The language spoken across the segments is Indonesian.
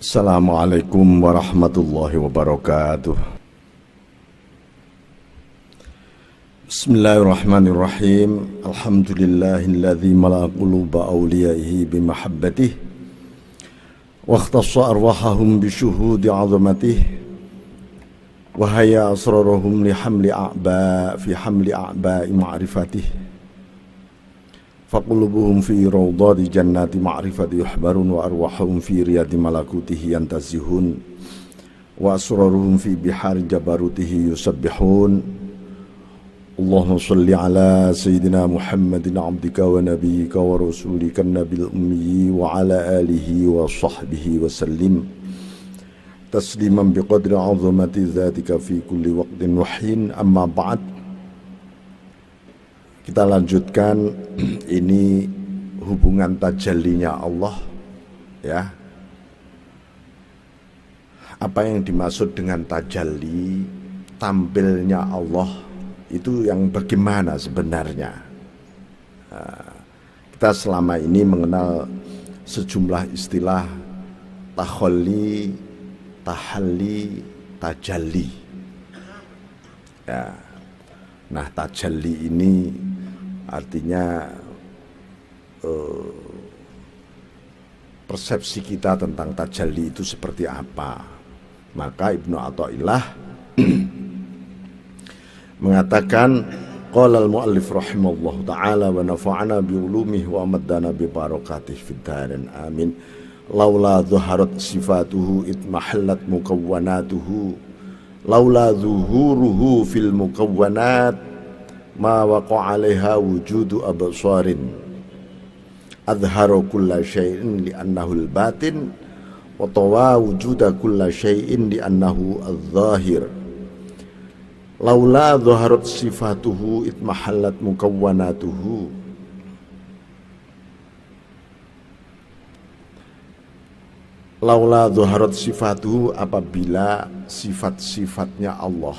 Assalamualaikum warahmatullahi wabarakatuh. Bismillahirrahmanirrahim. Alhamdulillahilladzi mala'a quluba awliyaihi bimahabbatihi wa ikhtassa arwahahum bisyuhudi 'azamatihi wa hayya asrarahum li hamli a'ba'i ma'rifatihi. Faqulubuhum fi rawdati jannati ma'rifati yuhbarun wa arwahum fi riyadi malakutihi yantazihun wa asraruhum fi bihari jabarutihi yusabbihun. Allahumma salli ala sayyidina Muhammadin abdika wa nabiyyika wa rasulika nabil ummi wa ala alihi wa sahbihi wa sallim tasliman biqadri azamati dhatika fi kulli waqtin wahin. Amma ba'd. Kita lanjutkan ini hubungan tajallinya Allah, ya. Apa yang dimaksud dengan tajalli, tampilnya Allah itu yang bagaimana sebenarnya? Kita selama ini mengenal sejumlah istilah takhalli, tahalli, tajalli. Ya. Nah, tajalli ini artinya persepsi kita tentang tajalli itu seperti apa. Maka Ibnu Athaillah mengatakan, qala al-muallif rahimallahu ta'ala wa nafa'ana bi ulumihi wa amaddana bi barakatihi fid dharain amin. Laula dhaharat sifatuhu itmahallat mukawwanatuhu laula zuhuruhu fil mukawwanat ma waqa 'alaiha wujudu absarin adharu kulla syai'in li annahu al-batin wa tawa wujuda kulla syai'in li annahu adh-dhahir. Laula dhaharat sifatuhu itmahallat mukawwanatuhu. Laula dhaharat sifatuhu, apabila sifat-sifatnya Allah.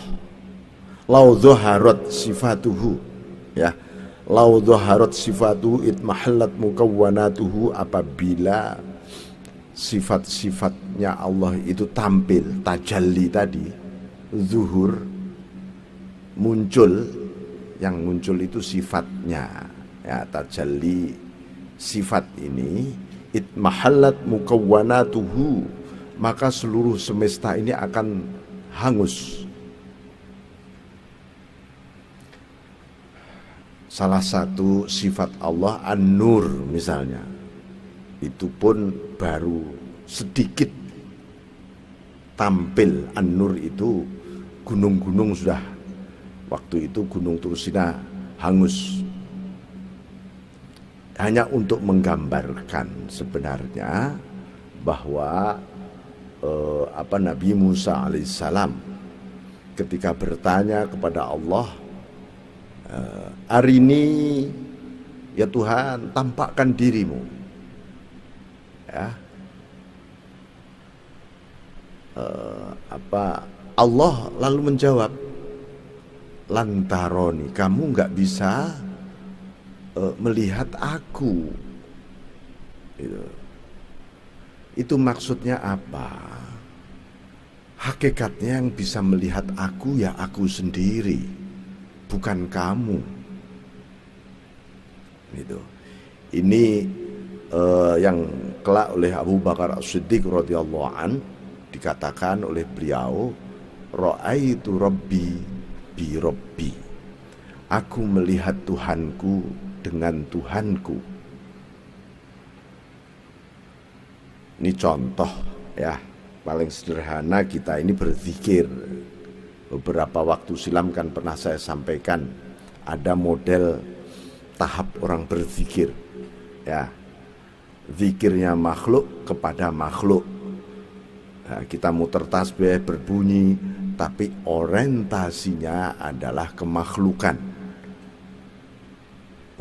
Lau dhaharat sifatuhu, ya. Lau dhaharat sifatuhu itmahallat mukawwanatuhu, apabila sifat-sifatnya Allah itu tampil, tajalli tadi, zuhur, muncul, yang muncul itu sifatnya, ya. Tajalli sifat ini itmahallat mukawwanatuhu, maka seluruh semesta ini akan hangus. Salah satu sifat Allah an-nur misalnya, itu pun baru sedikit tampil an-nur itu, gunung-gunung sudah, waktu itu gunung Tursina hangus. Hanya untuk menggambarkan sebenarnya bahwa Nabi Musa alaihissalam ketika bertanya kepada Allah, arini ya Tuhan, tampakkan dirimu, ya. Allah lalu menjawab, lantaroni, kamu nggak bisa melihat aku. Itu maksudnya apa? Hakikatnya yang bisa melihat aku ya aku sendiri, bukan kamu. Gitu. Ini yang kelak oleh Abu Bakar As-Siddiq radhiyallahu an, dikatakan oleh beliau, ra'aitu rabbi bi rabbi, aku melihat Tuhanku dengan Tuhanku. Ini contoh, ya, paling sederhana kita ini berzikir. Beberapa waktu silam kan pernah saya sampaikan, ada model tahap orang berzikir, ya. Zikirnya makhluk kepada makhluk. Nah, kita muter tasbih berbunyi, tapi orientasinya adalah kemakhlukan.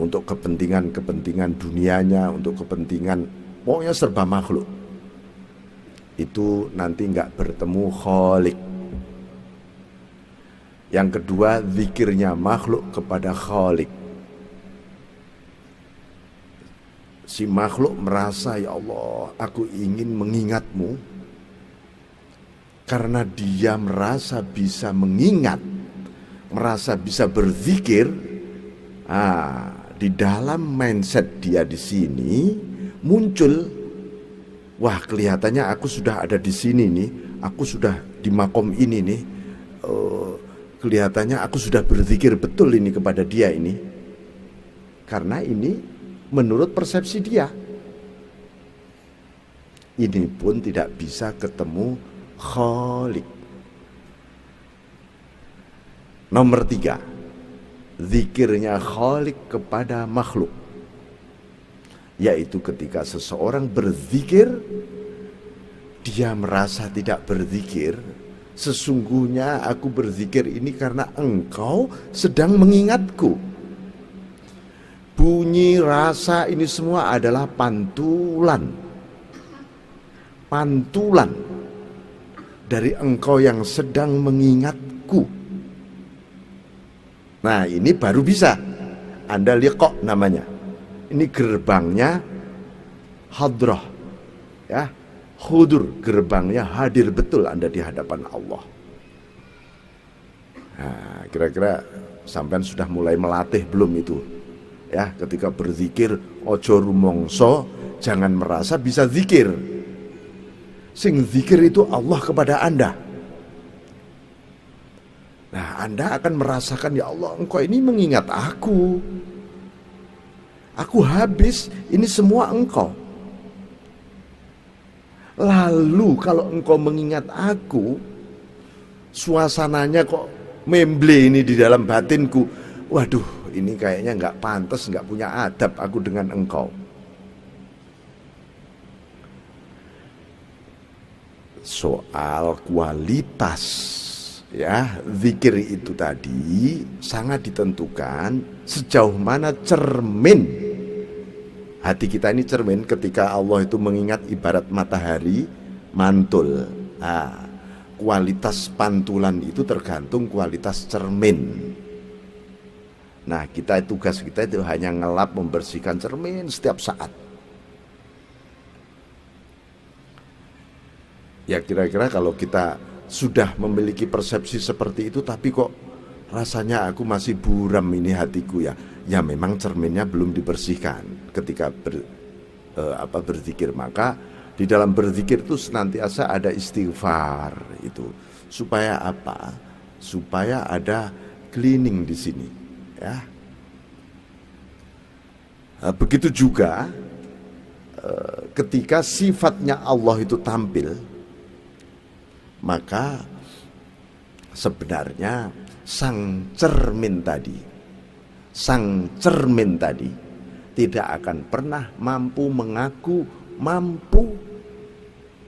Untuk kepentingan-kepentingan dunianya, untuk kepentingan, pokoknya serba makhluk. Itu nanti nggak bertemu Khalik. Yang kedua, zikirnya makhluk kepada Khalik. Si makhluk merasa, ya Allah, aku ingin mengingatmu, karena dia merasa bisa mengingat, merasa bisa berzikir, di dalam mindset dia di sini muncul, wah kelihatannya aku sudah ada di sini nih, aku sudah di makom ini nih, kelihatannya aku sudah berzikir betul ini kepada dia ini, karena ini menurut persepsi dia. Ini pun tidak bisa ketemu Khalik. Nomor 3, zikirnya Khalik kepada makhluk, yaitu ketika seseorang berzikir, dia merasa tidak berzikir. Sesungguhnya aku berzikir ini karena engkau sedang mengingatku. Bunyi, rasa, ini semua adalah pantulan dari engkau yang sedang mengingatku. Nah, ini baru bisa Anda liqo namanya. Ini gerbangnya hadrah, ya, hudur, gerbangnya hadir betul Anda di hadapan Allah. Nah, kira-kira sampean sudah mulai melatih belum itu? Ya, ketika berzikir ojo rumongso, jangan merasa bisa zikir. Sing zikir itu Allah kepada Anda. Nah, Anda akan merasakan, ya Allah, engkau ini mengingat aku. Aku habis, ini semua engkau. Lalu kalau engkau mengingat aku, suasananya kok memble ini di dalam batinku. Waduh, ini kayaknya nggak pantas, nggak punya adab aku dengan engkau. Soal kualitas, ya, zikir itu tadi sangat ditentukan sejauh mana cermin hati kita ini. Cermin ketika Allah itu mengingat ibarat matahari mantul. Kualitas pantulan itu tergantung kualitas cermin. Nah, tugas kita itu hanya ngelap, membersihkan cermin setiap saat. Ya, kira-kira kalau kita sudah memiliki persepsi seperti itu, tapi kok rasanya aku masih buram ini hatiku, ya memang cerminnya belum dibersihkan ketika berzikir. Maka di dalam berzikir itu senantiasa ada istighfar itu. Supaya apa? Supaya ada cleaning di sini, ya. Begitu juga ketika sifatnya Allah itu tampil, maka sebenarnya sang cermin tadi tidak akan pernah mampu mengaku mampu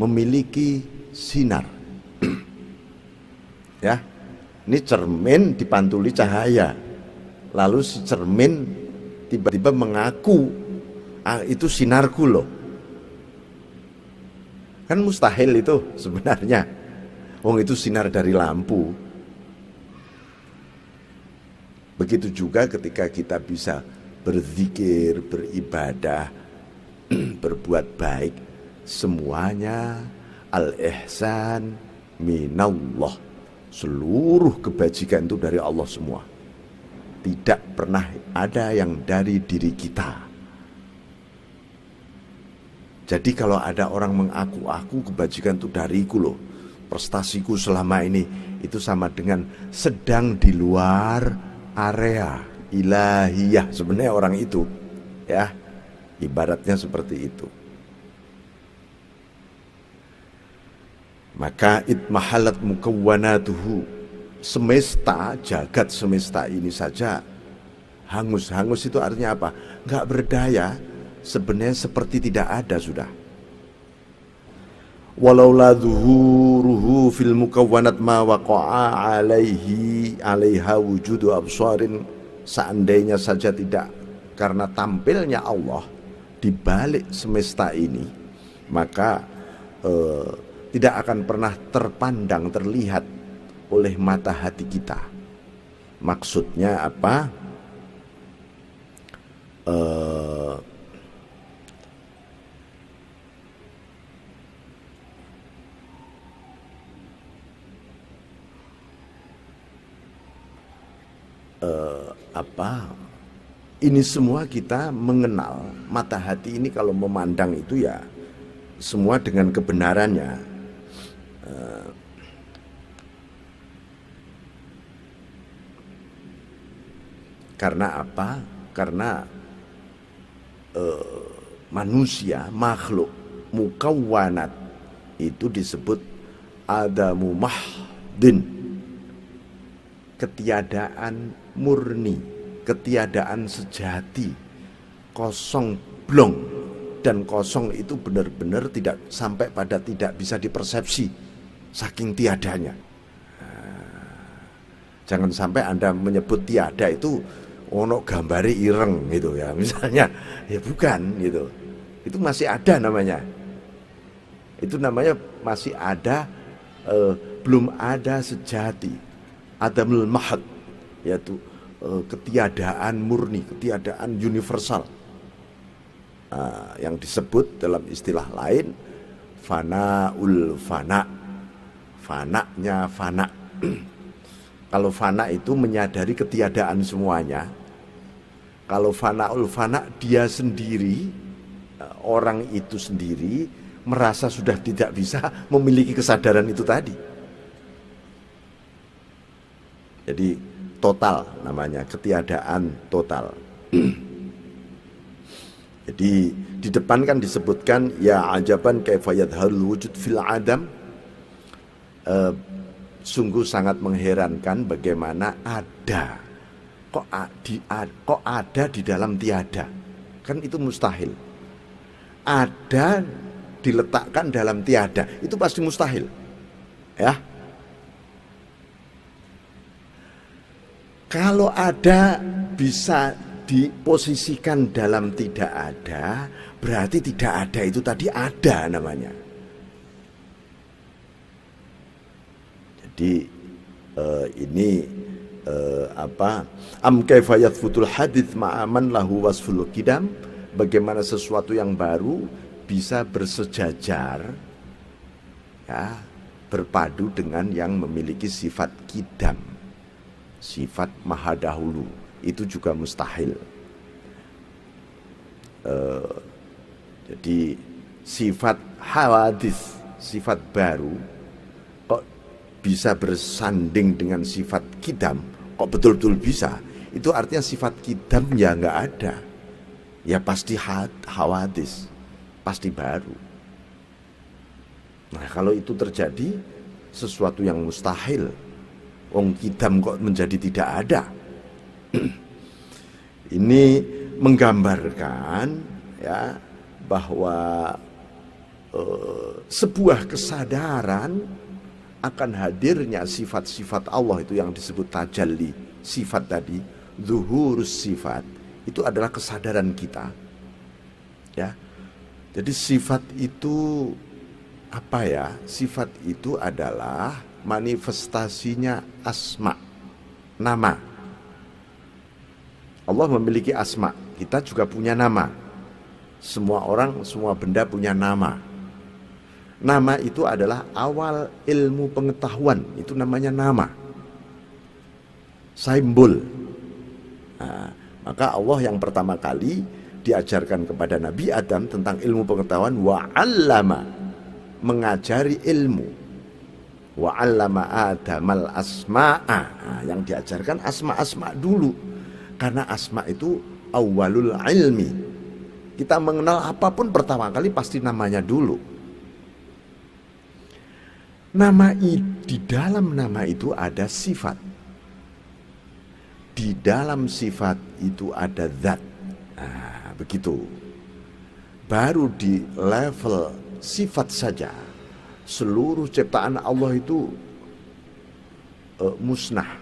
memiliki sinar. Ya, ini cermin dipantuli cahaya, lalu si cermin tiba-tiba mengaku, itu sinarku loh. Kan mustahil itu sebenarnya. Wong itu sinar dari lampu. Begitu juga ketika kita bisa berzikir, beribadah, berbuat baik, semuanya al-ihsan minallah. Seluruh kebajikan itu dari Allah semua. Tidak pernah ada yang dari diri kita. Jadi kalau ada orang mengaku-aku kebajikan itu dariku loh, prestasiku selama ini, itu sama dengan sedang di luar area ilahiyah sebenarnya orang itu, ya, ibaratnya seperti itu. Maka itmahalat mukawwanatuhu, semesta, jagat semesta ini saja hangus. Hangus itu artinya apa? Nggak berdaya, sebenarnya seperti tidak ada sudah. Walau la zuhuruhu fil mukawwanat ma waqa'a alaiha wujudu absarin, seandainya saja tidak karena tampilnya Allah di balik semesta ini, maka tidak akan pernah terpandang, terlihat oleh mata hati kita. Maksudnya apa? ini semua kita mengenal mata hati ini kalau memandang itu ya semua dengan kebenarannya. Karena apa? Karena manusia, makhluk mukawwanat itu disebut adamu mahdin, ketiadaan murni, ketiadaan sejati, kosong blong. Dan kosong itu benar-benar tidak sampai pada tidak bisa dipersepsi saking tiadanya. Jangan sampai Anda menyebut tiada itu ono gambari ireng gitu ya misalnya, ya bukan gitu. Itu masih ada namanya. Itu namanya masih ada, belum ada sejati. Adamul mahad, yaitu ketiadaan murni, ketiadaan universal. Yang disebut dalam istilah lain fanaul fana, fananya fana. Kalau fana itu menyadari ketiadaan semuanya. Kalau fanaul fana, dia sendiri, orang itu sendiri merasa sudah tidak bisa memiliki kesadaran itu tadi. Jadi total namanya, ketiadaan total. Jadi di depan kan disebutkan ya ajaban kaifa yadharul wujud fil adam. Sungguh sangat mengherankan bagaimana ada kok ada di dalam tiada. Kan itu mustahil. Ada diletakkan dalam tiada, itu pasti mustahil. Ya. Kalau ada bisa diposisikan dalam tidak ada, berarti tidak ada itu tadi ada namanya. Jadi ini am kaifa yathbutul hadits ma'aman lahu wasful qidam, bagaimana sesuatu yang baru bisa bersejajar ya, berpadu dengan yang memiliki sifat qidam, sifat maha dahulu, itu juga mustahil. Jadi sifat hawadits, sifat baru kok bisa bersanding dengan sifat qidam, kok betul-betul bisa, itu artinya sifat qidam ya nggak ada, ya pasti hawadits, pasti baru. Nah kalau itu terjadi, sesuatu yang mustahil, wong qidam kok menjadi tidak ada. Ini menggambarkan ya bahwa sebuah kesadaran akan hadirnya sifat-sifat Allah itu yang disebut tajalli, sifat tadi, zuhurus sifat, itu adalah kesadaran kita. Ya. Jadi sifat itu apa ya? Sifat itu adalah manifestasinya asma, nama. Allah memiliki asma, kita juga punya nama. Semua orang, semua benda punya nama. Nama itu adalah awal ilmu pengetahuan, itu namanya nama. Simbol. Nah, maka Allah yang pertama kali diajarkan kepada Nabi Adam tentang ilmu pengetahuan, wa'allama, mengajari ilmu. Wa'allama Adamal asma'a. Nah, yang diajarkan asma-asma dulu. Karena asma itu awalul ilmi. Kita mengenal apapun pertama kali pasti namanya dulu. Di dalam nama itu ada sifat. Di dalam sifat itu ada zat. Nah, begitu. Baru di level sifat saja, seluruh ciptaan Allah itu musnah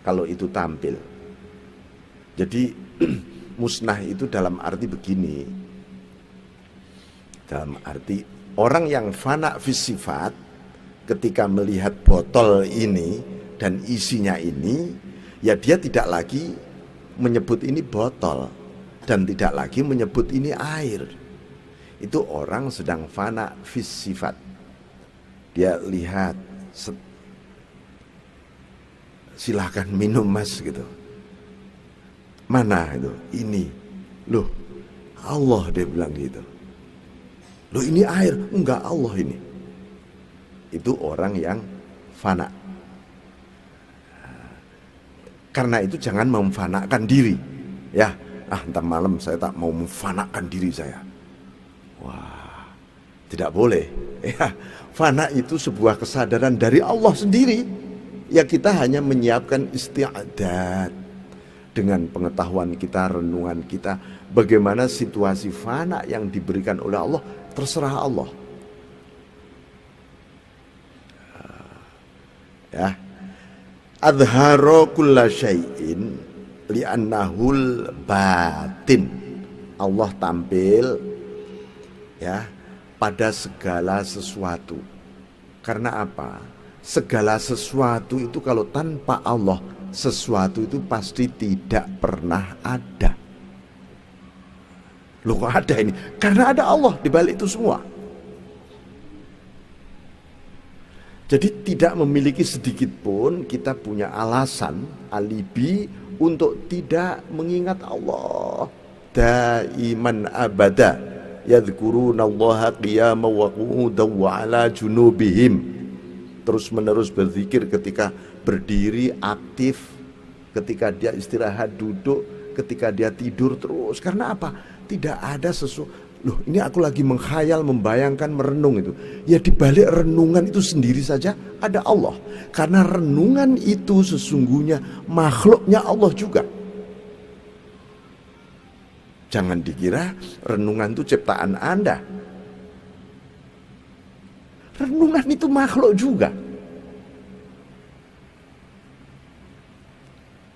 kalau itu tampil. Jadi musnah itu dalam arti begini. Dalam arti orang yang fana fis sifat ketika melihat botol ini dan isinya ini, ya dia tidak lagi menyebut ini botol dan tidak lagi menyebut ini air. Itu orang sedang fana fis sifat. Dia lihat, silahkan minum mas gitu. Mana itu? Ini. Loh, Allah dia bilang gitu. Loh ini air, enggak Allah ini. Itu orang yang fana. Karena itu jangan memfanakan diri. Ya, ntar malam saya tak mau memfanakan diri saya. Wah, tidak boleh. Ya, fana itu sebuah kesadaran dari Allah sendiri. Ya kita hanya menyiapkan istiadat dengan pengetahuan kita, renungan kita, bagaimana situasi fana yang diberikan oleh Allah, terserah Allah. Ya. Adharo kulla syai'in li'annahul batin. Allah tampil ya pada segala sesuatu. Karena apa? Segala sesuatu itu kalau tanpa Allah, sesuatu itu pasti tidak pernah ada. Loh kok ada ini? Karena ada Allah di balik itu semua. Jadi tidak memiliki sedikit pun kita punya alasan, alibi untuk tidak mengingat Allah. Daiman abada yadhkurunallaha qiyaman wa qu'udan wa ala junubihim. Terus menerus berzikir ketika berdiri aktif, ketika dia istirahat duduk, ketika dia tidur terus. Karena apa? Tidak ada sesuatu. Loh, ini aku lagi menghayal, membayangkan, merenung itu. Ya di balik renungan itu sendiri saja ada Allah. Karena renungan itu sesungguhnya makhluknya Allah juga. Jangan dikira renungan itu ciptaan Anda. Renungan itu makhluk juga.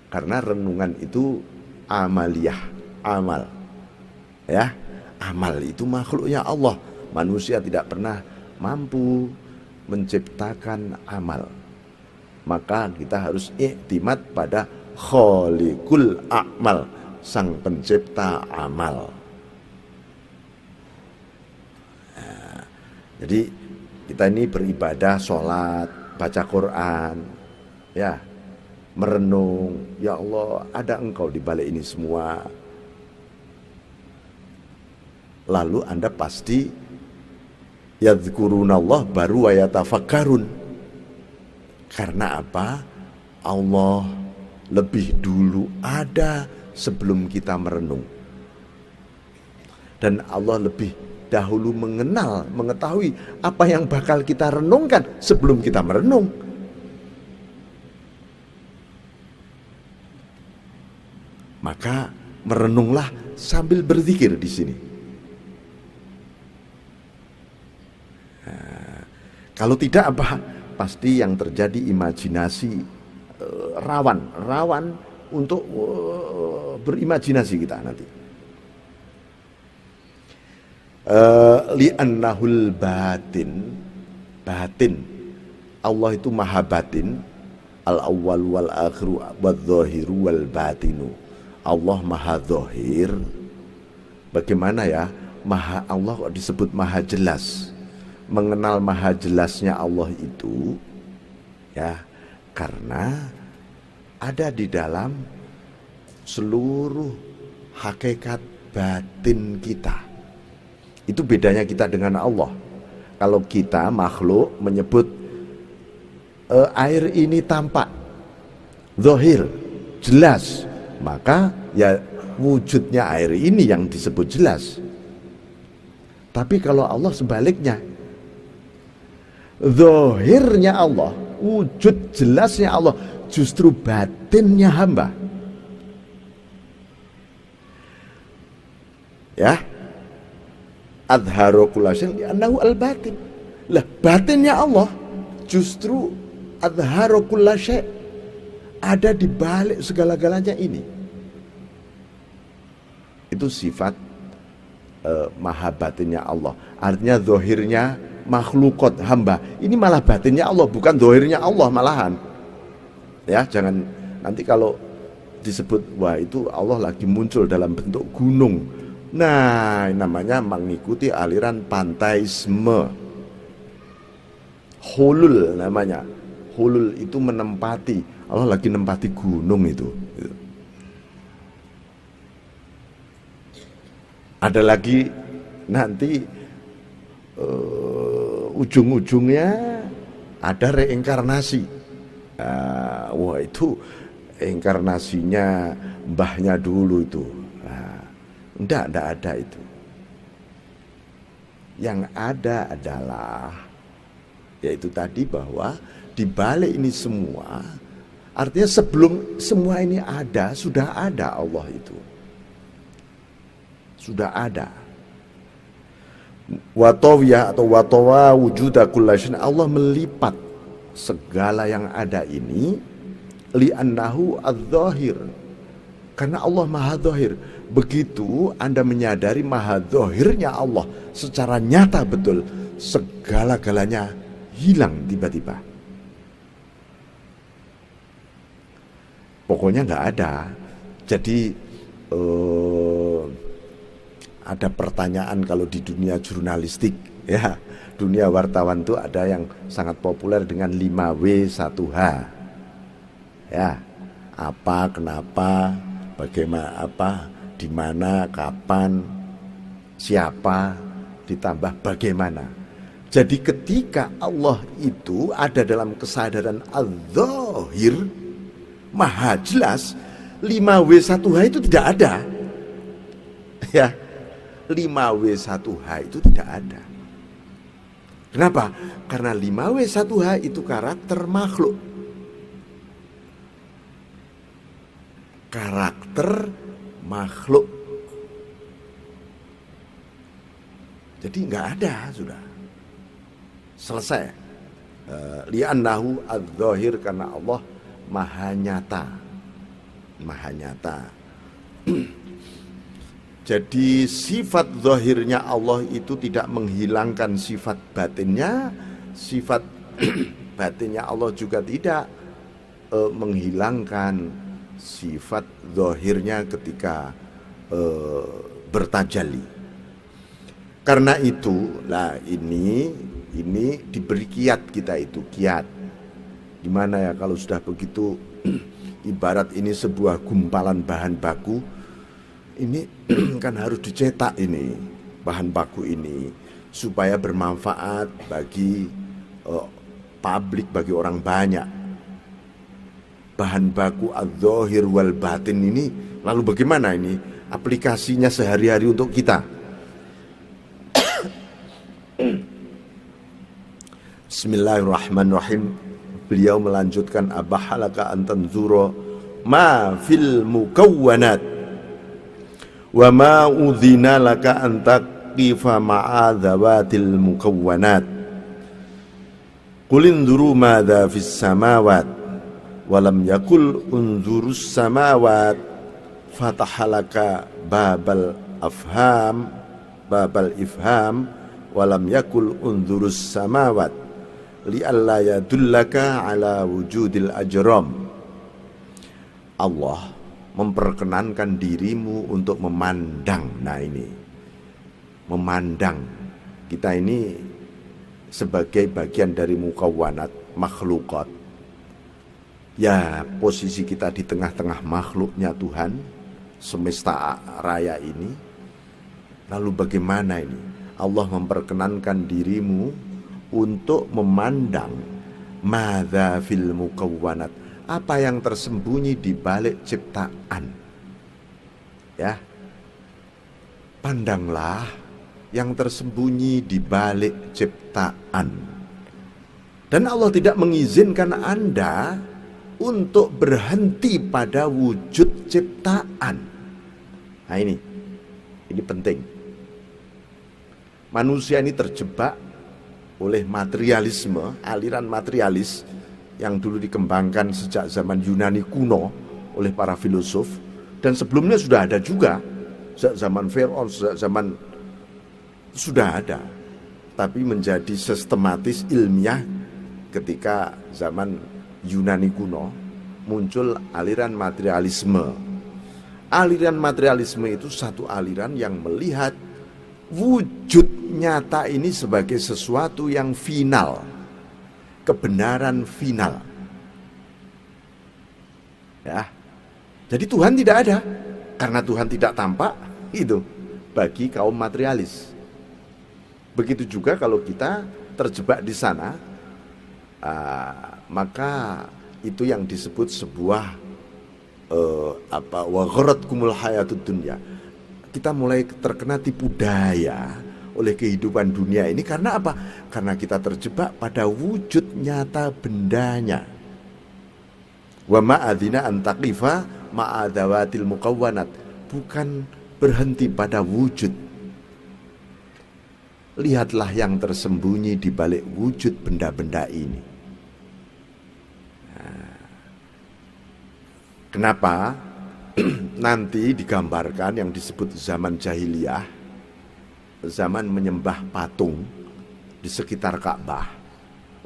Karena renungan itu amaliyah, amal. Ya. Amal itu makhluknya Allah. Manusia tidak pernah mampu menciptakan amal. Maka kita harus iktimad pada khaliqul a'mal, sang pencipta amal. Nah, jadi kita ini beribadah, sholat, baca Quran, ya, merenung. Ya Allah, ada Engkau di balik ini semua. Lalu Anda pasti yadhkurunallah baru wa yatafakkarun. Karena apa? Allah lebih dulu ada sebelum kita merenung. Dan Allah lebih dahulu mengenal, mengetahui apa yang bakal kita renungkan sebelum kita merenung. Maka merenunglah sambil berzikir di sini. Kalau tidak apa? Pasti yang terjadi imajinasi rawan untuk berimajinasi kita nanti. Li'annahul batin. Allah itu maha batin. Al-awwal wal akhiru wadh-dhahiru wal batinu. Allah maha zahir. Bagaimana ya? Allah kok disebut maha jelas? Mengenal maha jelasnya Allah itu ya karena ada di dalam seluruh hakikat batin kita. Itu bedanya kita dengan Allah. Kalau kita makhluk menyebut air ini tampak, zahir, jelas, maka ya wujudnya air ini yang disebut jelas. Tapi kalau Allah sebaliknya, zahirnya Allah, wujud jelasnya Allah, justru batinnya hamba. Ya, adharu kulla syai'in li'annahu al-batin. Lah, batinnya Allah justru adharu kulla syai', ada di balik segala-galanya ini. Itu sifat maha batinnya Allah. Artinya zahirnya makhlukot hamba, ini malah batinnya Allah, bukan zahirnya Allah malahan. Ya, jangan nanti kalau disebut wah itu Allah lagi muncul dalam bentuk gunung. Nah, namanya mengikuti aliran pantaisme. Hulul namanya. Hulul itu menempati. Allah lagi menempati gunung itu. Ada lagi nanti ujung-ujungnya ada reinkarnasi. Wah itu reinkarnasinya mbahnya dulu itu. Enggak ada itu. Yang ada adalah yaitu tadi bahwa di balik ini semua, artinya sebelum semua ini ada, sudah ada Allah itu. Sudah ada. Watawiyah atau watawa wujuda kullasyai'in, Allah melipat segala yang ada ini li'annahu adz-dzahir. Karena Allah Maha Dzahir. Begitu Anda menyadari Maha Dzahirnya Allah secara nyata betul, segala-galanya hilang tiba-tiba. Pokoknya nggak ada. Jadi ada pertanyaan kalau di dunia jurnalistik, ya, dunia wartawan tuh ada yang sangat populer dengan 5W1H. Ya, apa, kenapa, bagaimana, apa, di mana, kapan, siapa, ditambah bagaimana. Jadi ketika Allah itu ada dalam kesadaran al-dzahir, maha jelas, 5W1H itu tidak ada. Ya, 5W1H itu tidak ada. Kenapa? Karena 5W1H itu karakter makhluk. Karakter makhluk. Jadi nggak ada, sudah selesai. Li'annahu adz-dzahir, karena Allah maha nyata. Maha nyata. Jadi sifat zahirnya Allah itu tidak menghilangkan sifat batinnya. Sifat batinnya Allah juga tidak menghilangkan sifat zahirnya ketika bertajalli. Karena itu, lah ini diberi kiat kita itu, kiat. Gimana ya kalau sudah begitu, ibarat ini sebuah gumpalan bahan baku. Ini kan harus dicetak ini bahan baku ini supaya bermanfaat bagi publik, bagi orang banyak. Bahan baku adz-dzahir wal batin ini, lalu bagaimana ini aplikasinya sehari-hari untuk kita? Bismillahirrahmanirrahim. Beliau melanjutkan, abahalaka an tanzura ma fil mukawwanat wa ma udhina laka an taqifa ma'a dzawatil mukawwanat. Qul induru madza fis samawat wa lam yakul unzurus samawat fatahalaka babal ifham wa lam yakul unzurus samawat li'alla yadullaka ala wujudil ajram. Allah memperkenankan dirimu untuk memandang. Nah ini, memandang. Kita ini sebagai bagian dari mukawwanat, makhlukat. Ya, posisi kita di tengah-tengah makhluknya Tuhan, semesta raya ini. Lalu bagaimana ini? Allah memperkenankan dirimu untuk memandang madza fil mukawwanat, apa yang tersembunyi di balik ciptaan. Ya, pandanglah yang tersembunyi di balik ciptaan. Dan Allah tidak mengizinkan Anda untuk berhenti pada wujud ciptaan. Nah ini penting. Manusia ini terjebak oleh materialisme, aliran materialis yang dulu dikembangkan sejak zaman Yunani kuno oleh para filosof, dan sebelumnya sudah ada juga sejak zaman Firaun, sejak zaman sudah ada, tapi menjadi sistematis ilmiah ketika zaman Yunani kuno muncul aliran materialisme. Aliran materialisme itu satu aliran yang melihat wujud nyata ini sebagai sesuatu yang final, kebenaran final. Ya. Jadi Tuhan tidak ada. Karena Tuhan tidak tampak, itu bagi kaum materialis. Begitu juga kalau kita terjebak di sana, maka itu yang disebut sebuah wa gharatkumul hayatud dunya. Kita mulai terkena tipu daya oleh kehidupan dunia ini karena apa? Karena kita terjebak pada wujud nyata bendanya. Wa ma'adzina an taqifa ma'adzawatil muqawwanat. Bukan berhenti pada wujud. Lihatlah yang tersembunyi di balik wujud benda-benda ini. Kenapa? Nanti digambarkan yang disebut zaman jahiliyah, zaman menyembah patung di sekitar Ka'bah,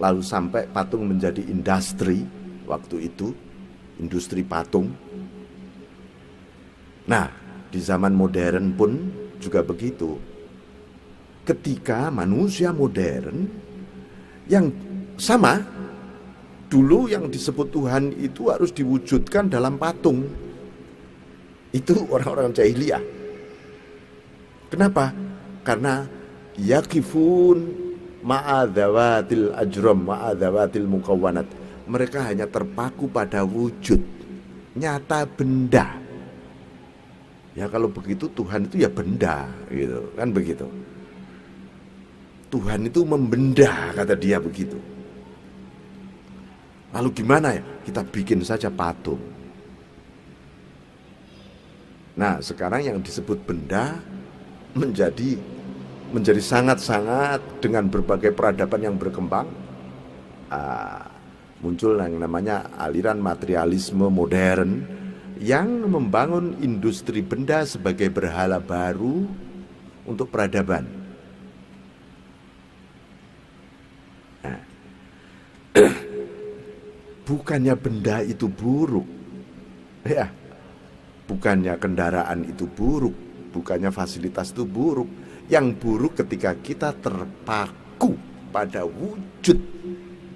lalu sampai patung menjadi industri waktu itu, industri patung. Nah, di zaman modern pun juga begitu. Ketika manusia modern yang sama, dulu yang disebut Tuhan itu harus diwujudkan dalam patung. Itu orang-orang jahiliyah. Kenapa? Karena yakifun ma'adzawatil ajram, ma'adzawatil muqawwanat. Mereka hanya terpaku pada wujud nyata benda. Ya kalau begitu Tuhan itu ya benda gitu, kan begitu. Tuhan itu membenda, kata dia begitu. Lalu gimana ya? Kita bikin saja patung. Nah, sekarang yang disebut benda menjadi sangat-sangat dengan berbagai peradaban yang berkembang. Muncul yang namanya aliran materialisme modern yang membangun industri benda sebagai berhala baru untuk peradaban. Bukannya benda itu buruk, ya, bukannya kendaraan itu buruk, bukannya fasilitas itu buruk. Yang buruk ketika kita terpaku pada wujud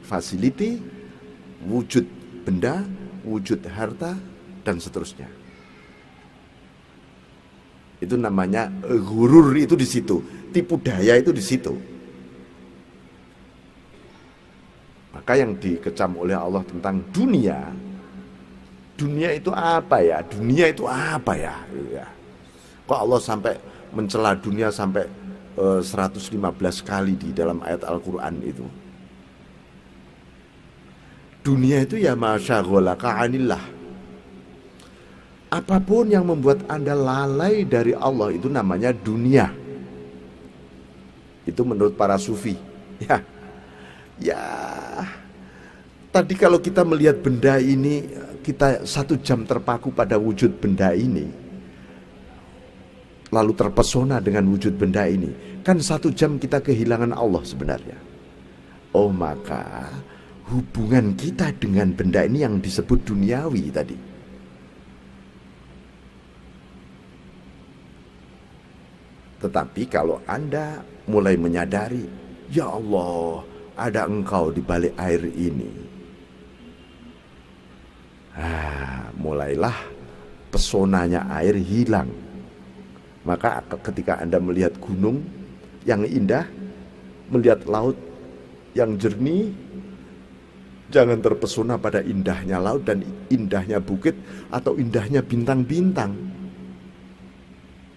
fasiliti, wujud benda, wujud harta, dan seterusnya. Itu namanya ghurur, itu di situ, tipu daya itu di situ. Maka yang dikecam oleh Allah tentang dunia itu apa ya? Dunia itu apa ya? Kok Allah sampai mencela dunia sampai 115 kali di dalam ayat Al-Quran itu? Dunia itu ya masyagholaka anillah. Apapun yang membuat Anda lalai dari Allah itu namanya dunia. Itu menurut para sufi. Ya, tadi kalau kita melihat benda ini, kita 1 jam terpaku pada wujud benda ini, lalu terpesona dengan wujud benda ini, kan 1 jam kita kehilangan Allah sebenarnya. Oh, maka hubungan kita dengan benda ini yang disebut duniawi tadi. Tetapi kalau Anda mulai menyadari, ya Allah, ada Engkau di balik air ini, mulailah pesonanya air hilang. Maka ketika Anda melihat gunung yang indah, melihat laut yang jernih, jangan terpesona pada indahnya laut dan indahnya bukit atau indahnya bintang-bintang.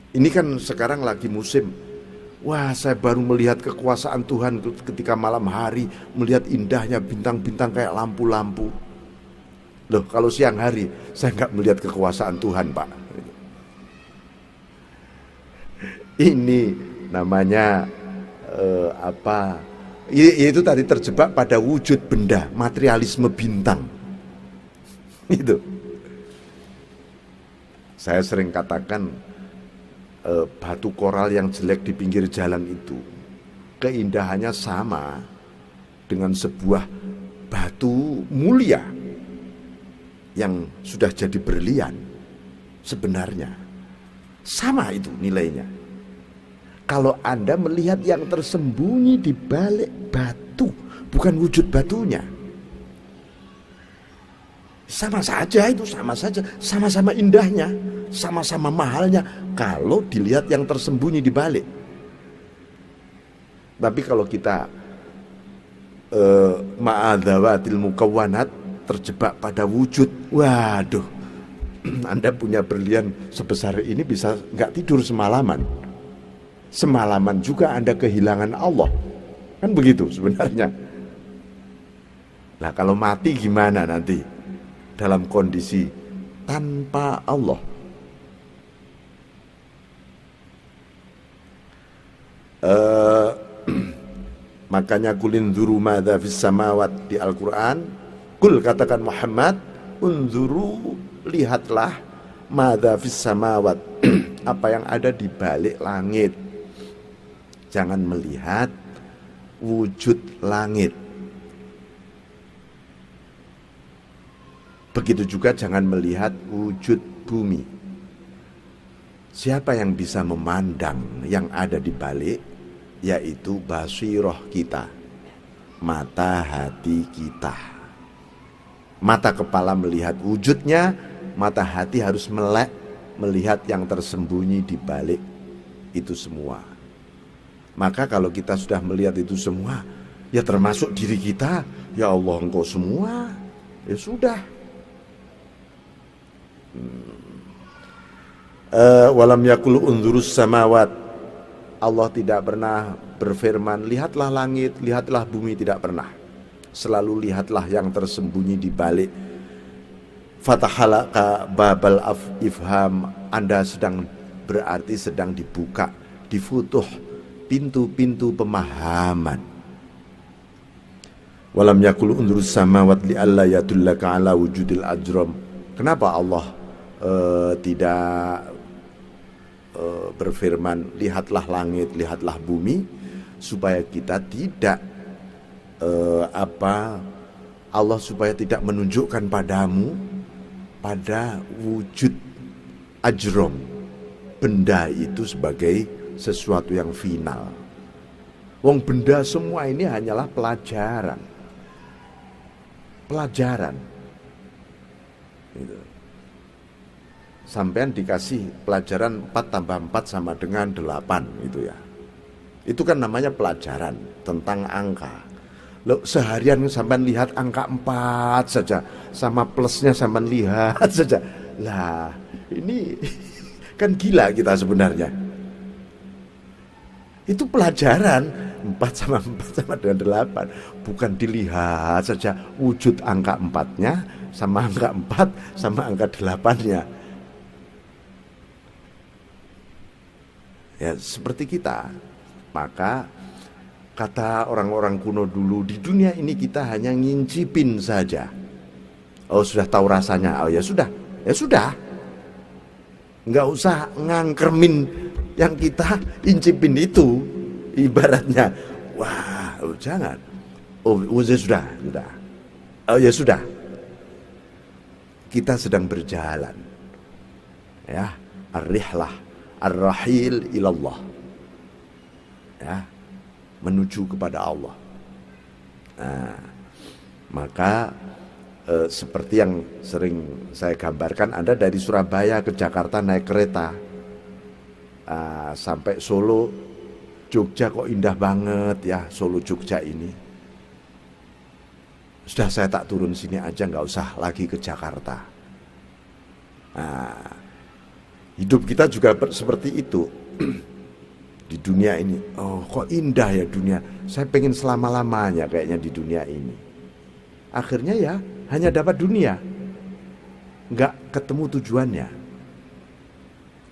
Ini kan sekarang lagi musim. Wah, saya baru melihat kekuasaan Tuhan ketika malam hari, melihat indahnya bintang-bintang kayak lampu-lampu. Loh, kalau siang hari saya nggak melihat kekuasaan Tuhan, Pak. Ini namanya itu tadi terjebak pada wujud benda, materialisme bintang. Itu. Saya sering katakan, batu koral yang jelek di pinggir jalan itu keindahannya sama dengan sebuah batu mulia yang sudah jadi berlian. Sebenarnya sama itu nilainya. Kalau Anda melihat yang tersembunyi di balik batu, bukan wujud batunya, sama saja itu, sama saja, sama-sama indahnya, sama-sama mahalnya kalau dilihat yang tersembunyi di balik. Tapi kalau kita ma'adzawatil mukawwanat, terjebak pada wujud, waduh, Anda punya berlian sebesar ini bisa nggak tidur semalaman. Semalaman juga Anda kehilangan Allah. Kan begitu sebenarnya. Nah, kalau mati gimana nanti? Dalam kondisi tanpa Allah. Makanya kulin dzuru madza fis samawat di Al-Qur'an. Kul, katakan Muhammad, unzuru, lihatlah, madza fis samawat, apa yang ada di balik langit. Jangan melihat wujud langit. Begitu juga jangan melihat wujud bumi. Siapa yang bisa memandang yang ada di balik? Yaitu basiroh kita, mata hati kita. Mata kepala melihat wujudnya, mata hati harus melek melihat yang tersembunyi di balik itu semua. Maka kalau kita sudah melihat itu semua, ya termasuk diri kita, ya Allah engkau semua, ya sudah. Walam yakul unzurus samawat, Allah tidak pernah berfirman lihatlah langit, lihatlah bumi, tidak pernah. Selalu lihatlah yang tersembunyi di balik. Fatahalaka babal ifham, Anda berarti sedang dibuka, difutuh pintu-pintu pemahaman. Walam yakul unzurus samawat li alla yadullaka ala wujudil ajram. Kenapa Allah tidak berfirman lihatlah langit, lihatlah bumi, supaya kita tidak Allah supaya tidak menunjukkan padamu pada wujud ajrom, benda itu sebagai sesuatu yang final. Wong benda semua ini hanyalah pelajaran. Gitu. Sampean dikasih pelajaran 4 tambah 4 sama dengan 8 gitu ya. Itu kan namanya pelajaran tentang angka. Loh, seharian sampean lihat angka 4 saja, sama plusnya sampean lihat saja. Lah, ini kan gila kita sebenarnya. Itu pelajaran 4 sama 4 sama dengan 8. Bukan dilihat saja wujud angka 4-nya sama angka 4 sama angka 8-nya. Ya, seperti kita. Maka kata orang-orang kuno dulu, di dunia ini kita hanya ngincipin saja. Oh, sudah tahu rasanya. Oh, ya sudah. Nggak usah ngangkermin yang kita incipin itu. Ibaratnya, wah, jangan. Oh, sudah. Oh, ya sudah. Kita sedang berjalan. Ya, ar-rihlah, ar-rahil ilallah, ya, menuju kepada Allah. Nah, maka seperti yang sering saya gambarkan, Anda dari Surabaya ke Jakarta naik kereta, sampai Solo, Jogja kok indah banget ya, Solo Jogja ini. Sudah saya tak turun sini aja, nggak usah lagi ke Jakarta. Nah, hidup kita juga seperti itu. Di dunia ini, oh kok indah ya dunia, saya pengen selama-lamanya kayaknya di dunia ini. Akhirnya ya hanya dapat dunia, nggak ketemu tujuannya.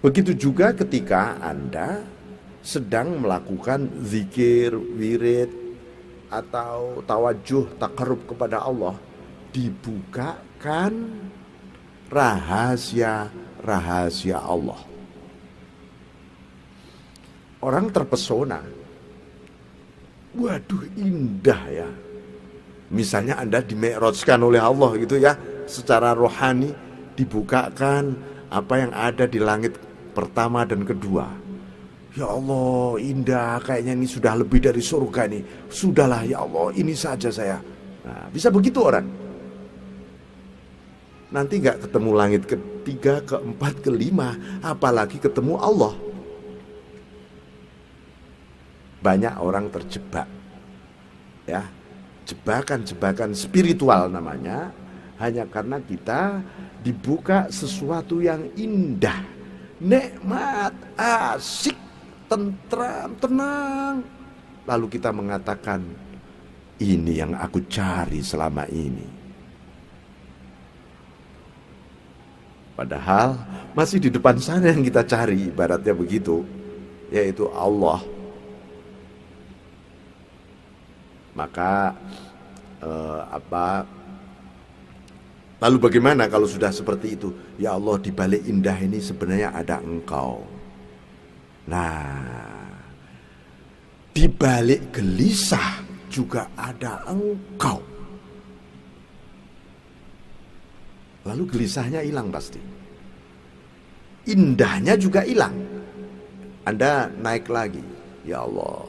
Begitu juga ketika Anda sedang melakukan zikir, wirid, atau tawajuh, takarrub kepada Allah, dibukakan rahasia Allah. Orang terpesona. Waduh, indah ya. Misalnya Anda dimi'rajkan oleh Allah gitu ya, secara rohani dibukakan apa yang ada di langit pertama dan kedua. Ya Allah, indah, kayaknya ini sudah lebih dari surga nih. Sudahlah ya Allah, ini saja saya. Nah, bisa begitu orang. Nanti nggak ketemu langit ketiga, keempat, kelima, apalagi ketemu Allah. Banyak orang terjebak, ya, jebakan-jebakan spiritual namanya, hanya karena kita dibuka sesuatu yang indah, nikmat, asik, tentram, tenang. Lalu kita mengatakan, ini yang aku cari selama ini. Padahal masih di depan sana yang kita cari, ibaratnya begitu, yaitu Allah. Maka lalu bagaimana kalau sudah seperti itu? Ya Allah, di balik indah ini sebenarnya ada Engkau. Nah, di balik gelisah juga ada Engkau. Lalu gelisahnya hilang pasti. Indahnya juga hilang. Anda naik lagi. Ya Allah,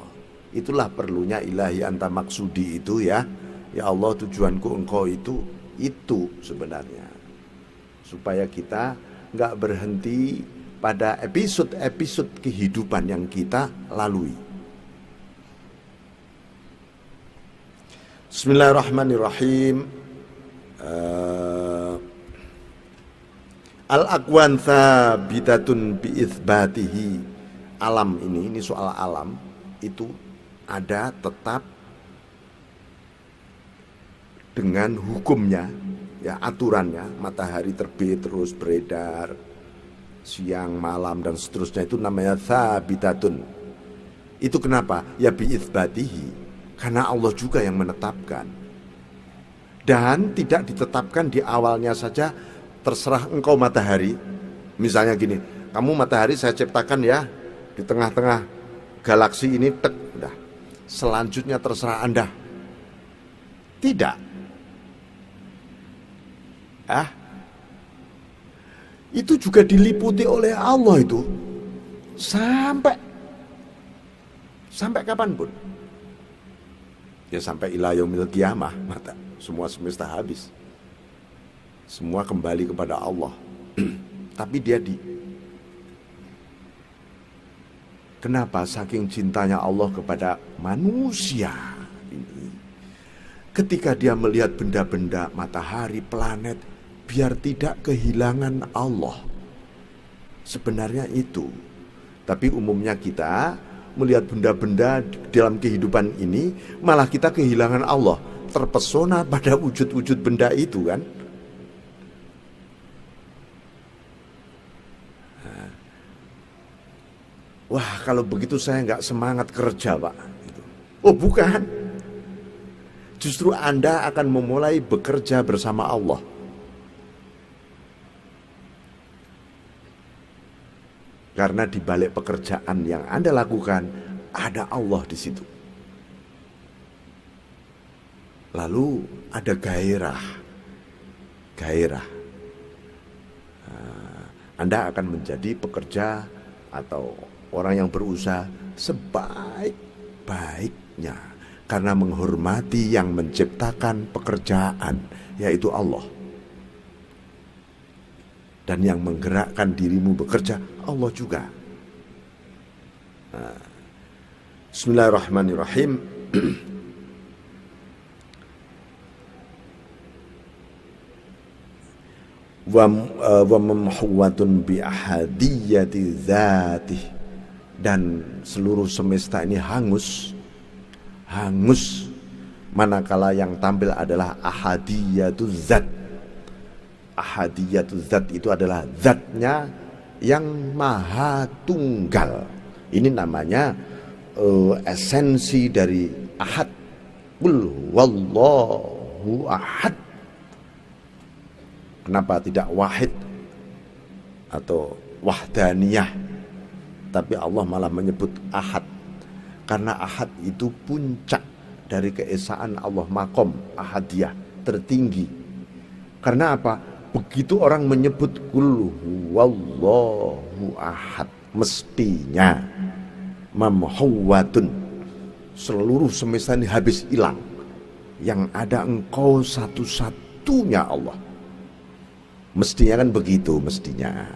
itulah perlunya ilahi anta maksudi itu ya. Ya Allah, tujuanku Engkau itu sebenarnya. Supaya kita nggak berhenti pada episode-episode kehidupan yang kita lalui. Bismillahirrahmanirrahim. Al-aqwan thabitatun bi'ithbatihi. Alam ini soal alam itu ada tetap dengan hukumnya, ya, aturannya. Matahari terbit terus beredar, siang, malam dan seterusnya, itu namanya thabitatun. Itu kenapa? Ya bi'ithbatihi, karena Allah juga yang menetapkan. Dan tidak ditetapkan di awalnya saja, terserah engkau matahari. Misalnya gini, kamu matahari saya ciptakan ya di tengah-tengah galaksi ini, tek, udah. Selanjutnya terserah Anda. Tidak. Itu juga diliputi oleh Allah itu sampai kapanpun. Ya sampai ila yaumil qiyamah, semua semesta habis. Semua kembali kepada Allah. Tapi dia kenapa saking cintanya Allah kepada manusia ini, ketika dia melihat benda-benda, matahari, planet, biar tidak kehilangan Allah. Sebenarnya itu. Tapi umumnya kita melihat benda-benda dalam kehidupan ini, malah kita kehilangan Allah, terpesona pada wujud-wujud benda itu kan. Wah, kalau begitu saya nggak semangat kerja, Pak. Oh, bukan. Justru Anda akan memulai bekerja bersama Allah. Karena di balik pekerjaan yang Anda lakukan, ada Allah di situ. Lalu ada gairah. Anda akan menjadi pekerja atau orang yang berusaha sebaik-baiknya, karena menghormati yang menciptakan pekerjaan, yaitu Allah. Dan yang menggerakkan dirimu bekerja, Allah juga. Bismillahirrahmanirrahim. Wa mamhuwatun bi ahadiyati dzatih. Dan seluruh semesta ini hangus manakala yang tampil adalah ahadiyatuz zat. Ahadiyatuz zat itu adalah zatnya yang maha tunggal. Ini namanya esensi dari ahad. Qul wallahu ahad. Kenapa tidak wahid atau wahdaniyah? Tapi Allah malah menyebut ahad, karena ahad itu puncak dari keesaan Allah, makom ahadiyah tertinggi. Karena apa? Begitu orang menyebut qul huwallahu ahad, mestinya mamhuwatun, seluruh semesta ini habis hilang. Yang ada Engkau satu-satunya Allah. Mestinya kan begitu, mestinya.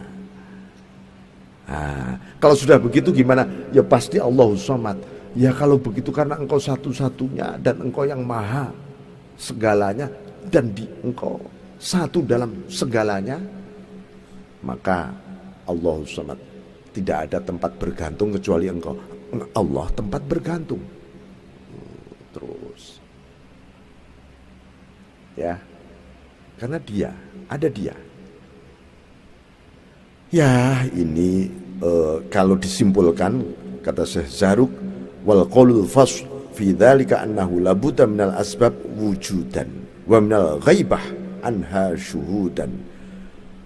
Nah, kalau sudah begitu gimana? Ya pasti Allahus Samad. Ya kalau begitu karena engkau satu-satunya dan engkau yang maha segalanya dan engkau satu dalam segalanya, maka Allahus Samad, tidak ada tempat bergantung kecuali engkau. Allah tempat bergantung. Terus ya, karena dia, ada dia. Ya ini kalau disimpulkan, kata Syekh Zarruq, wal qaulul fasl fi dzalika annahu la budda minal asbab wujudan wa minal ghaibah anha syuhudan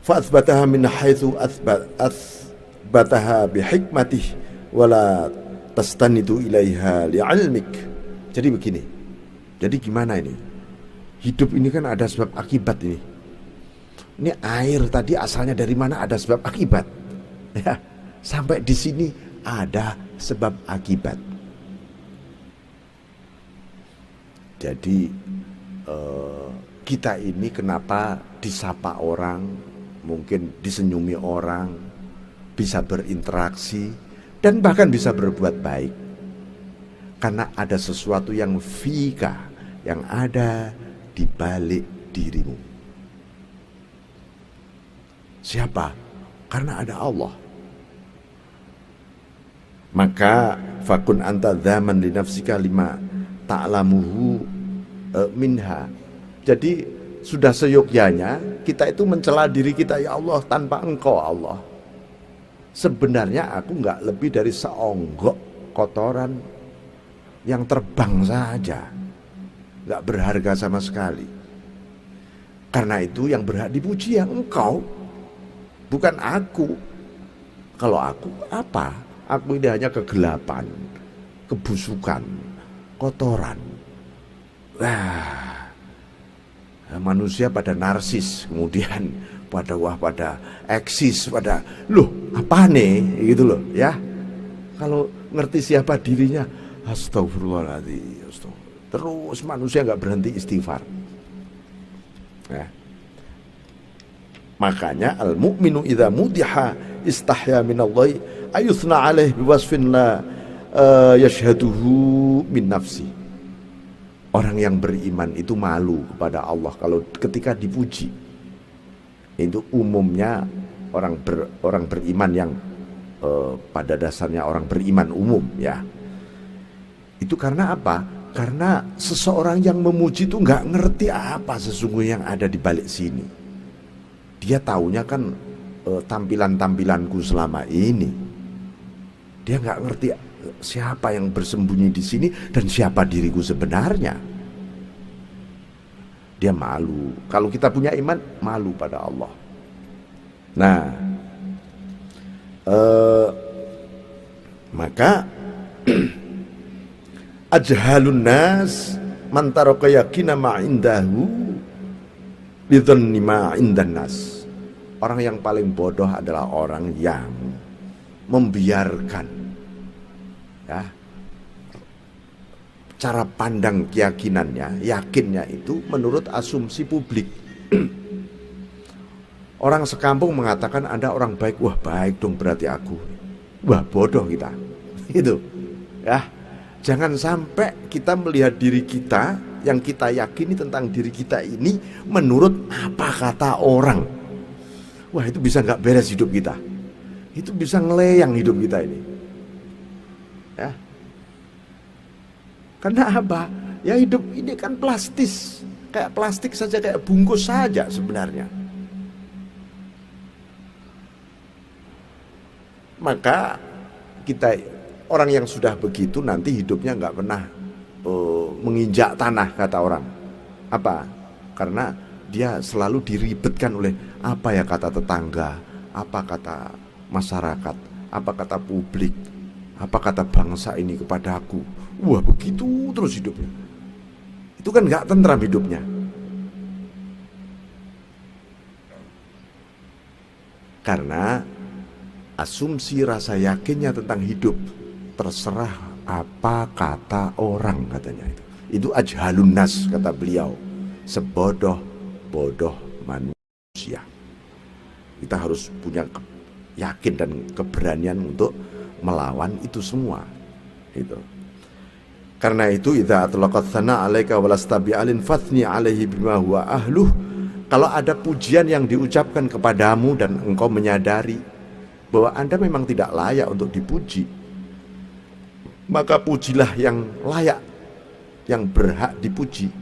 fa athbataha min haitsu athbataha bi hikmatih wala tastanidu ilaiha li'ilmik. Jadi begini, jadi gimana ini? Hidup ini kan ada sebab akibat ini. Ini air tadi asalnya dari mana, ada sebab akibat. Ya, sampai di sini ada sebab akibat. Jadi kita ini kenapa disapa orang, mungkin disenyumi orang, bisa berinteraksi dan bahkan bisa berbuat baik, karena ada sesuatu yang fika, yang ada di balik dirimu. Siapa? Karena ada Allah. Maka fakun anta dzaman li nafsika lima ta'lamuhu minha. Jadi sudah seyogyanya kita itu mencela diri kita, ya Allah, tanpa engkau Allah, sebenarnya aku nggak lebih dari seonggok kotoran yang terbang saja, nggak berharga sama sekali. Karena itu yang berhak dipuji yang engkau, bukan aku. Kalau aku apa? Aku ini hanya kegelapan, kebusukan, kotoran. Manusia pada narsis, kemudian pada eksis, pada loh apa nih gitu loh ya. Kalau ngerti siapa dirinya, astagfirullahaladzim, terus manusia nggak berhenti istighfar. Ya. Makanya al mukminu idza mudiha istahya minallahi ayuthna alaih biwasfin la yashhaduhu min nafsi. Orang yang beriman itu malu kepada Allah kalau ketika dipuji. Itu umumnya orang beriman yang pada dasarnya orang beriman umum ya. Itu karena apa? Karena seseorang yang memuji itu nggak ngerti apa sesungguhnya yang ada di balik sini. Dia taunya kan tampilan-tampilanku selama ini. Dia nggak ngerti siapa yang bersembunyi di sini dan siapa diriku sebenarnya. Dia malu. Kalau kita punya iman, malu pada Allah. Nah, maka ajhalun nas man taraka yaqina ma indahu lidhanni ma indan nas. Orang yang paling bodoh adalah orang yang membiarkan ya cara pandang keyakinannya, yakinnya itu menurut asumsi publik. Orang sekampung mengatakan Anda orang baik, wah baik dong berarti aku. Wah bodoh kita. Itu. Ya. Jangan sampai kita melihat diri kita yang kita yakini tentang diri kita ini menurut apa kata orang. Wah itu bisa nggak beres hidup kita. Itu bisa ngeleyang hidup kita ini. Ya. Karena apa? Ya hidup ini kan plastis. Kayak plastik saja, kayak bungkus saja sebenarnya. Maka kita, orang yang sudah begitu nanti hidupnya nggak pernah menginjak tanah, kata orang. Apa? Karena dia selalu diribetkan oleh apa ya kata tetangga, apa kata masyarakat, apa kata publik, apa kata bangsa ini kepada aku. Wah begitu terus hidupnya. Itu kan gak tentram hidupnya. Karena asumsi rasa yakinnya tentang hidup terserah apa kata orang, katanya itu. Itu ajhalun nas, kata beliau, sebodoh-bodoh manusia. Kita harus punya yakin dan keberanian untuk melawan itu semua. Itu. Karena itu idza atlaqat sana 'alaika walastabi'alin fathni 'alaihi bima huwa ahluh. Kalau ada pujian yang diucapkan kepadamu dan engkau menyadari bahwa Anda memang tidak layak untuk dipuji, maka pujilah yang layak, yang berhak dipuji.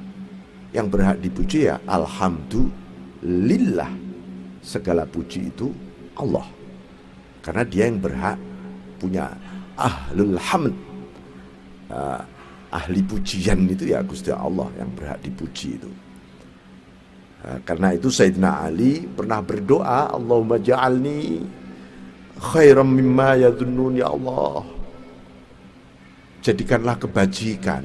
Yang berhak dipuji ya alhamdulillah. Segala puji itu Allah. Karena dia yang berhak punya ahlul hamd. Ahli pujian itu ya Gusti Allah yang berhak dipuji itu. Karena itu Sayyidina Ali pernah berdoa, Allahumma ja'alni khairam mimma yadhunnun, ya Allah, jadikanlah kebajikan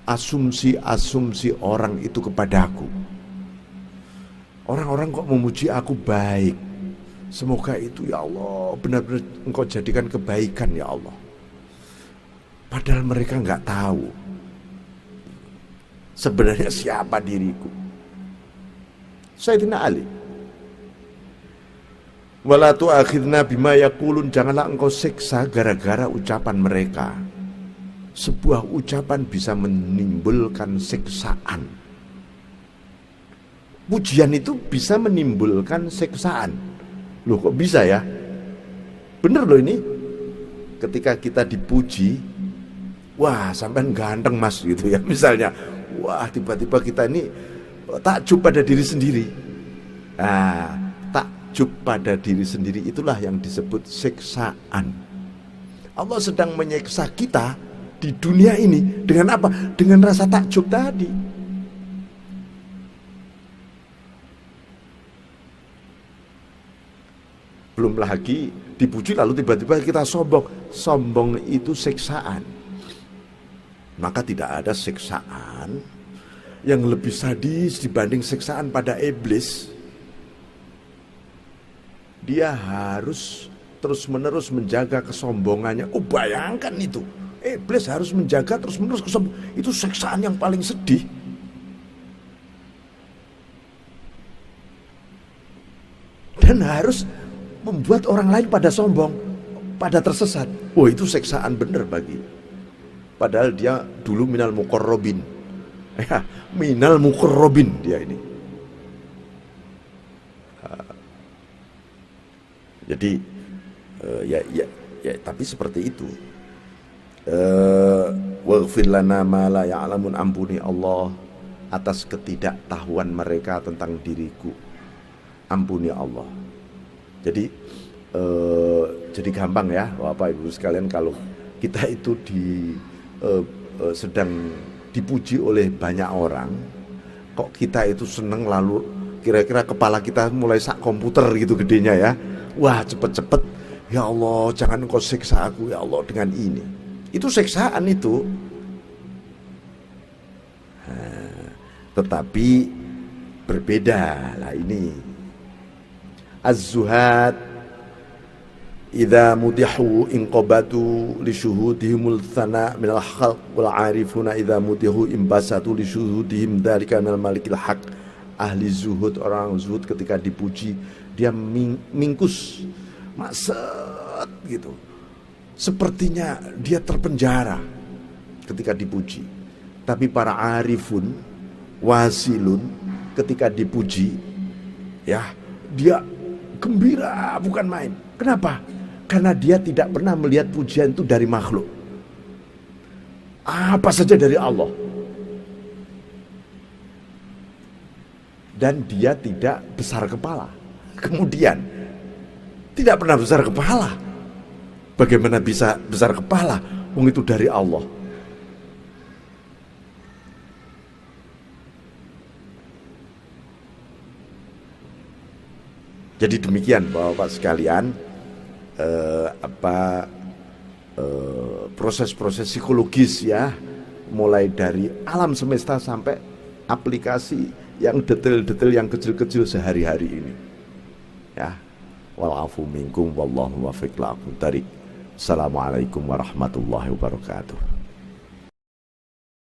asumsi-asumsi orang itu kepadaku. Orang-orang kok memuji aku baik, semoga itu ya Allah benar-benar engkau jadikan kebaikan ya Allah. Padahal mereka nggak tahu sebenarnya siapa diriku. Sayyidina Ali, wala tu'akhidna bima yaqulun, janganlah engkau siksa gara-gara ucapan mereka. Sebuah ucapan bisa menimbulkan siksaan. Pujian itu bisa menimbulkan siksaan. Loh kok bisa ya? Bener loh ini. Ketika kita dipuji, wah sampean ganteng mas gitu ya misalnya, wah tiba-tiba kita ini takjub pada diri sendiri. Nah, takjub pada diri sendiri itulah yang disebut siksaan. Allah sedang menyiksa kita di dunia ini dengan apa? Dengan rasa takjub tadi. Belum lagi dipuji lalu tiba-tiba kita sombong. Sombong itu siksaan. Maka tidak ada siksaan yang lebih sadis dibanding siksaan pada iblis. Dia harus terus-menerus menjaga kesombongannya. Oh bayangkan itu, iblis harus menjaga terus-menerus kesombongan. Itu siksaan yang paling sedih. Dan harus membuat orang lain pada sombong, pada tersesat. Oh itu siksaan benar bagi. Padahal dia dulu minal muqarrabin. Ya, minal muqarrabin dia ini. Jadi ya tapi seperti itu. Waghfir lana ma la ya'lamun, ampuni Allah atas ketidaktahuan mereka tentang diriku. Ampuni Allah. Jadi gampang ya Bapak Ibu sekalian, kalau kita itu sedang dipuji oleh banyak orang, kok kita itu seneng lalu kira-kira kepala kita mulai sak komputer gitu gedenya ya. Wah cepet-cepet, ya Allah jangan engkau siksa aku ya Allah dengan ini. Itu siksaan itu. Tetapi berbeda lah ini. Az-zuhad idza mudihu inqabatu li syuhudihimul thana minal khalq wal arifuna idza mudihu imbasatu li syuhudihim dzalika minal malikil haq. Ahli zuhud, orang zuhud ketika dipuji dia mingkus, maksud gitu. Sepertinya dia terpenjara ketika dipuji. Tapi para arifun, wasilun ketika dipuji ya dia gembira bukan main. Kenapa? Karena dia tidak pernah melihat pujian itu dari makhluk. Apa saja dari Allah. Dan dia tidak besar kepala. Kemudian tidak pernah besar kepala. Bagaimana bisa besar kepala? Wong itu dari Allah. Jadi demikian Bapak sekalian, proses-proses psikologis ya, mulai dari alam semesta sampai aplikasi yang detail-detail yang kecil-kecil sehari-hari ini. Ya, walafu minkum wallahu muwaffiq la aqim. Assalamualaikum warahmatullahi wabarakatuh.